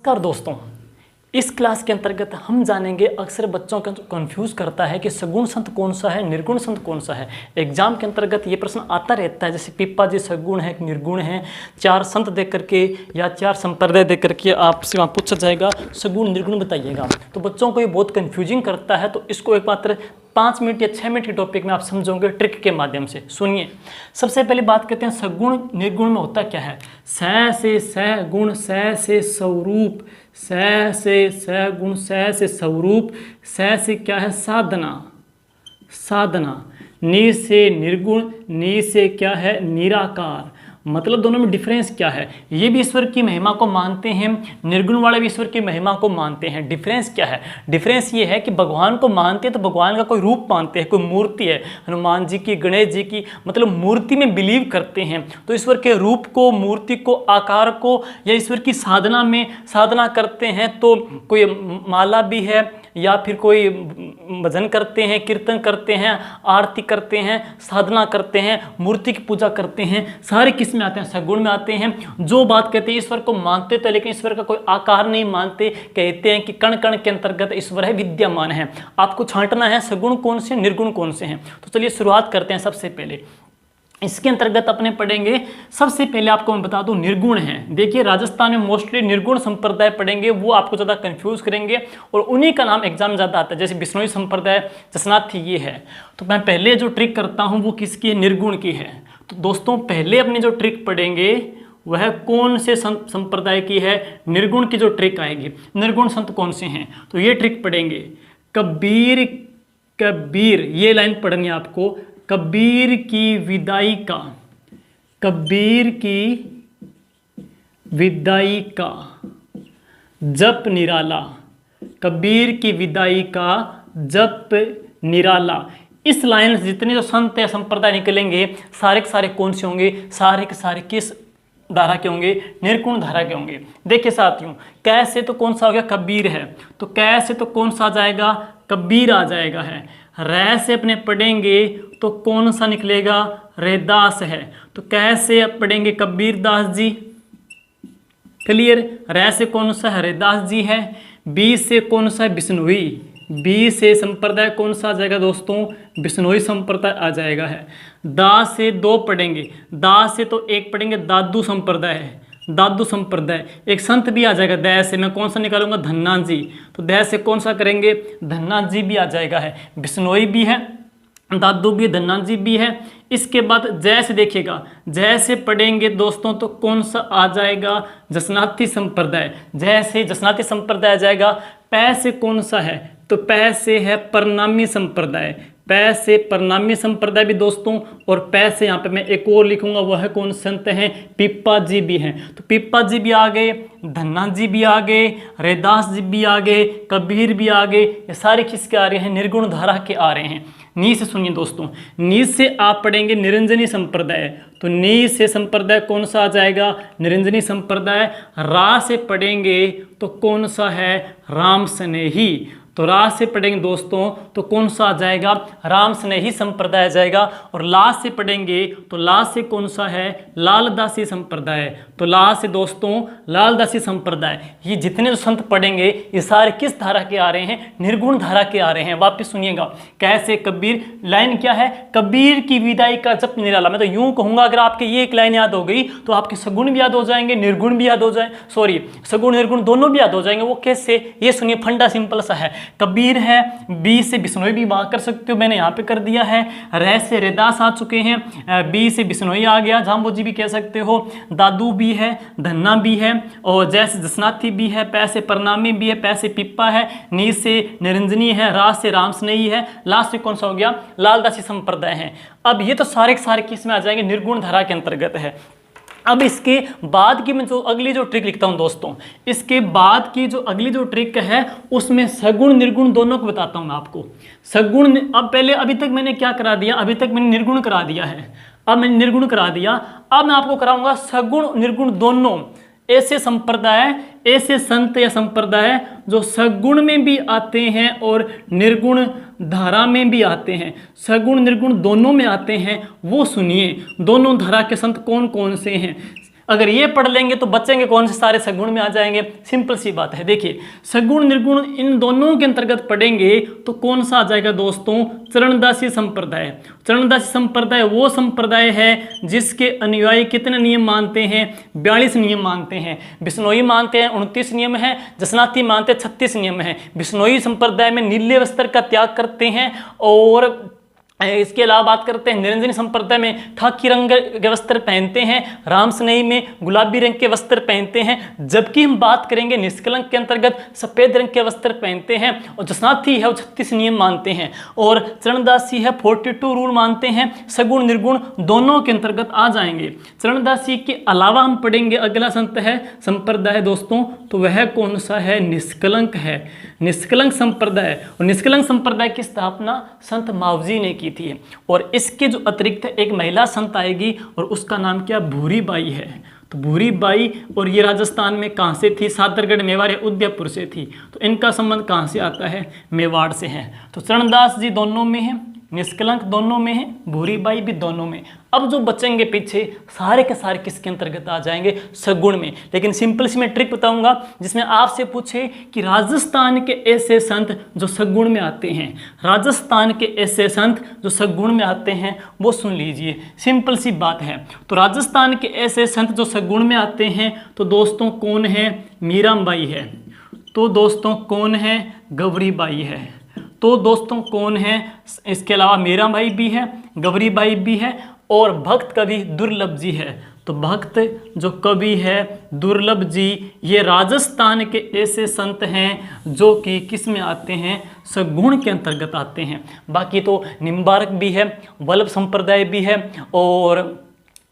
नमस्कार दोस्तों, इस क्लास के अंतर्गत हम जानेंगे अक्सर बच्चों को कंफ्यूज करता है कि सगुण संत कौन सा है, निर्गुण संत कौन सा है। एग्जाम के अंतर्गत ये प्रश्न आता रहता है, जैसे पिप्पा जी सगुण है निर्गुण है, 4 संत देख करके या 4 संप्रदाय देख करके आपसे वहाँ पूछा जाएगा सगुण निर्गुण बताइएगा। तो बच्चों को ये बहुत कन्फ्यूजिंग करता है, तो इसको एक मात्र 5 मिनट या 6 मिनट के टॉपिक में आप समझोगे ट्रिक के माध्यम से। सुनिए, सबसे पहले बात करते हैं सगुण निर्गुण में होता क्या है। स से सगुण, से स्वरूप, से सगुण, से स्वरूप, से क्या है साधना, साधना, नि से निर्गुण, नि से क्या है निराकार। मतलब दोनों में डिफरेंस क्या है। ये भी ईश्वर की महिमा को मानते हैं, निर्गुण वाले भी ईश्वर की महिमा को मानते हैं। डिफरेंस क्या है? डिफरेंस ये है कि भगवान को मानते हैं तो भगवान का कोई रूप मानते हैं, कोई मूर्ति है, हनुमान जी की, गणेश जी की, मतलब मूर्ति में बिलीव करते हैं। तो ईश्वर के रूप को, मूर्ति को, आकार को, या ईश्वर की साधना में साधना करते हैं। तो कोई माला भी है, या फिर कोई भजन करते हैं, कीर्तन करते हैं, आरती करते हैं, साधना करते हैं, मूर्ति की पूजा करते हैं, सारे किस में आते हैं? सगुण में आते हैं। जो बात कहते हैं ईश्वर को मानते तो, लेकिन ईश्वर का कोई आकार नहीं मानते, कहते हैं कि कण कण के अंतर्गत ईश्वर है, विद्यमान है। आपको छांटना है सगुण कौन से, निर्गुण कौन से हैं। तो चलिए शुरुआत करते हैं। सबसे पहले इसके अंतर्गत अपने पढ़ेंगे, सबसे पहले आपको मैं बता दूं निर्गुण है। देखिए राजस्थान में मोस्टली निर्गुण संप्रदाय पढ़ेंगे, वो आपको ज़्यादा कंफ्यूज करेंगे और उन्हीं का नाम एग्जाम ज़्यादा आता है। जैसे बिश्नोई संप्रदाय, जसनाथी, ये है। तो मैं पहले जो ट्रिक करता हूँ वो किसकी है? निर्गुण की है। तो दोस्तों पहले अपने जो ट्रिक पढ़ेंगे वह कौन से संप्रदाय की है? निर्गुण की जो ट्रिक आएगी। निर्गुण संत कौन से हैं? तो ये ट्रिक पढ़ेंगे। कबीर, कबीर, ये लाइन पढ़नी है आपको। कबीर की विदाई का, कबीर की विदाई का जप निराला, कबीर की विदाई का जप निराला। इस लाइन से जितने जो संत या संप्रदाय निकलेंगे सारे के सारे कौन से होंगे? सारे के सारे किस धारा के होंगे? निर्गुण धारा के होंगे। देखिए साथियों, कैसे तो कौन सा हो गया? कबीर है, तो कैसे तो कौन सा आ जाएगा? कबीर आ जाएगा है। रै से अपने पढ़ेंगे तो कौन सा निकलेगा? रैदास है। तो कैसे पढ़ेंगे? कबीरदास जी। क्लियर? रै से कौन सा है? रैदास जी है। बी से कौन सा है? बिश्नोई। बी से संप्रदाय कौन सा आ जाएगा दोस्तों? बिश्नोई संप्रदाय आ जाएगा है। दा से 2 पढ़ेंगे, दा से तो 1 पढ़ेंगे, दादू संप्रदाय है, दादू संप्रदाय। एक संत भी आ जाएगा दै से, मैं कौन सा निकालूंगा? धन्ना जी। तो दै से कौन सा करेंगे? धन्ना जी भी आ जाएगा है। बिश्नोई भी है, दादू भी, धन्ना जी भी है। इसके बाद जय से देखिएगा, जय से पढ़ेंगे दोस्तों तो कौन सा आ जाएगा? जसनाथी संप्रदाय। जय से जसनाथी संप्रदाय आ जाएगा। पै से कौन सा है? तो पै से है परनामी संप्रदाय। पै से परनामी संप्रदाय भी दोस्तों, और पै से यहाँ पे मैं एक और लिखूंगा, वह कौन संत हैं? पिप्पा जी भी हैं। तो पिप्पा जी भी आ गए, धन्ना जी भी आ गए, रैदास जी भी आ गए, कबीर भी आ गए। ये सारे किसके आ रहे हैं? निर्गुण धारा के आ रहे हैं। नी से सुनिए दोस्तों, नी से आप पढ़ेंगे निरंजनी संप्रदाय। तो नी से संप्रदाय कौन सा आ जाएगा? निरंजनी संप्रदाय। रा से पढ़ेंगे तो कौन सा है? राम स्नेही। तो रा से पढ़ेंगे दोस्तों तो कौन सा आ जाएगा? राम स्नेही संप्रदाय आ जाएगा। और ला से पढ़ेंगे तो ला से कौन सा है? लालदासी संप्रदाय। तो ला से दोस्तों लालदासी संप्रदाय। ये जितने जो संत पढ़ेंगे ये सारे किस धारा के आ रहे हैं? निर्गुण धारा के आ रहे हैं। वापिस सुनिएगा, कैसे? कबीर, लाइन क्या है? कबीर की विदाई का जप निराला। मैं तो यूं कहूंगा, अगर आपके ये एक लाइन याद हो गई तो आपके सगुण भी याद हो जाएंगे, निर्गुण भी याद हो जाए, सॉरी सगुण निर्गुण दोनों भी याद हो जाएंगे। वो कैसे? ये सुनिए, फंडा सिंपल सा है। कबीर है, बी से बिश्नोई भी बात कर सकते हो, मैंने यहाँ पे कर दिया है। रै से रैदास आ चुके हैं, बी से बिश्नोई आ गया, जाम्बो जी भी कह सकते हो, दादू भी है, धन्ना भी है, और जैसे जसनाथी भी है, पै से परनामी भी है, पै से पिप्पा है, नी से निरंजनी है, रा से राम स्नेही है, लास्ट से कौन सा हो गया? लालदासी संप्रदाय है। अब ये तो सारे के सारे किस में आ जाएंगे? निर्गुण धारा के अंतर्गत है। अब इसके बाद की मैं जो अगली जो ट्रिक लिखता हूं दोस्तों, इसके बाद की जो अगली जो ट्रिक है उसमें सगुण निर्गुण दोनों को बताता हूं मैं आपको। सगुण, अब पहले अभी तक मैंने क्या करा दिया? अभी तक मैंने निर्गुण करा दिया है, अब मैंने निर्गुण करा दिया। अब मैं आपको कराऊंगा सगुण निर्गुण दोनों। ऐसे संप्रदाय, ऐसे संत या संप्रदाय जो सगुण में भी आते हैं और निर्गुण धारा में भी आते हैं, सगुण निर्गुण दोनों में आते हैं, वो सुनिए। दोनों धारा के संत कौन कौन से हैं? अगर ये पढ़ लेंगे तो बचेंगे कौन से, सारे सगुण में आ जाएंगे। सिंपल सी बात है। देखिए सगुण निर्गुण इन दोनों के अंतर्गत पढ़ेंगे तो कौन सा आ जाएगा दोस्तों, चरणदासी संप्रदाय। चरणदासी संप्रदाय वो संप्रदाय है जिसके अनुयायी कितने नियम मानते हैं, 42 नियम मानते हैं। बिश्नोई मानते हैं 29 नियम है, जसनाती मानते हैं 36 नियम है। बिश्नोई संप्रदाय में नीले वस्त्र का त्याग करते हैं, और इसके अलावा बात करते हैं निरंजनी संप्रदाय में खाकी रंग के वस्त्र पहनते हैं, रामसनई में गुलाबी रंग के वस्त्र पहनते हैं। जबकि हम बात करेंगे निष्कलंक के अंतर्गत सफ़ेद रंग के वस्त्र पहनते हैं, और जसनाथी है वो 36 नियम मानते हैं, और चरणदासी है 42 रूल मानते हैं। सगुण निर्गुण दोनों के अंतर्गत आ जाएंगे। चरणदासी के अलावा हम पढ़ेंगे अगला संत है संप्रदाय दोस्तों, तो वह कौन सा है, निष्कलंक है, निष्कलंक संप्रदाय। और निष्कलंक संप्रदाय की स्थापना संत मावजी ने की थी। और इसके जो अतिरिक्त एक महिला संत आएगी, और उसका नाम क्या, भूरी बाई है। तो भूरी बाई, और ये राजस्थान में कहाँ से थी, सादरगढ़ मेवाड़ या उदयपुर से थी। तो इनका संबंध कहाँ से आता है, मेवाड़ से है। तो चरणदास जी दोनों में है, निष्कलंक दोनों में है, भूरी बाई भी दोनों में। अब जो बचेंगे पीछे सारे के सारे किसके अंतर्गत आ जाएंगे, सगुण में। लेकिन सिंपल सी मैं ट्रिक बताऊंगा जिसमें आपसे पूछे कि राजस्थान के ऐसे संत जो सगुण में आते हैं, राजस्थान के ऐसे संत जो सगुण में आते हैं वो सुन लीजिए। सिंपल सी बात है। तो राजस्थान के ऐसे संत जो सगुण में आते हैं तो दोस्तों कौन है, मीराबाई है। तो दोस्तों कौन है, गौरीबाई है। तो दोस्तों कौन है, इसके अलावा मीराबाई भी है, गौरीबाई भी है, और भक्त कवि दुर्लभ जी है। तो भक्त जो कवि है दुर्लभ जी, ये राजस्थान के ऐसे संत हैं जो कि किस में आते हैं, सगुण के अंतर्गत आते हैं। बाकी तो निम्बारक भी है, वल्लभ संप्रदाय भी है, और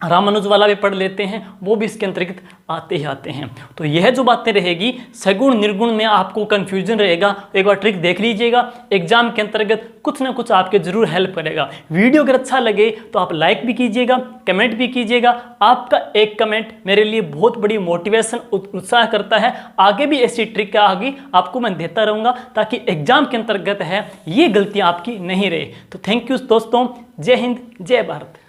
रामानुज वाला भी पढ़ लेते हैं, वो भी इसके अंतर्गत आते ही आते हैं। तो यह जो बातें रहेगी सगुण निर्गुण में आपको कन्फ्यूजन रहेगा, एक बार ट्रिक देख लीजिएगा, एग्जाम के अंतर्गत कुछ ना कुछ आपके जरूर हेल्प करेगा। वीडियो अगर अच्छा लगे तो आप लाइक भी कीजिएगा, कमेंट भी कीजिएगा। आपका एक कमेंट मेरे लिए बहुत बड़ी मोटिवेशन उत्साह करता है। आगे भी ऐसी ट्रिक आगे आपको मैं देता रहूँगा ताकि एग्जाम के अंतर्गत है ये गलतियाँ आपकी नहीं रहे। तो थैंक यू दोस्तों, जय हिंद, जय भारत।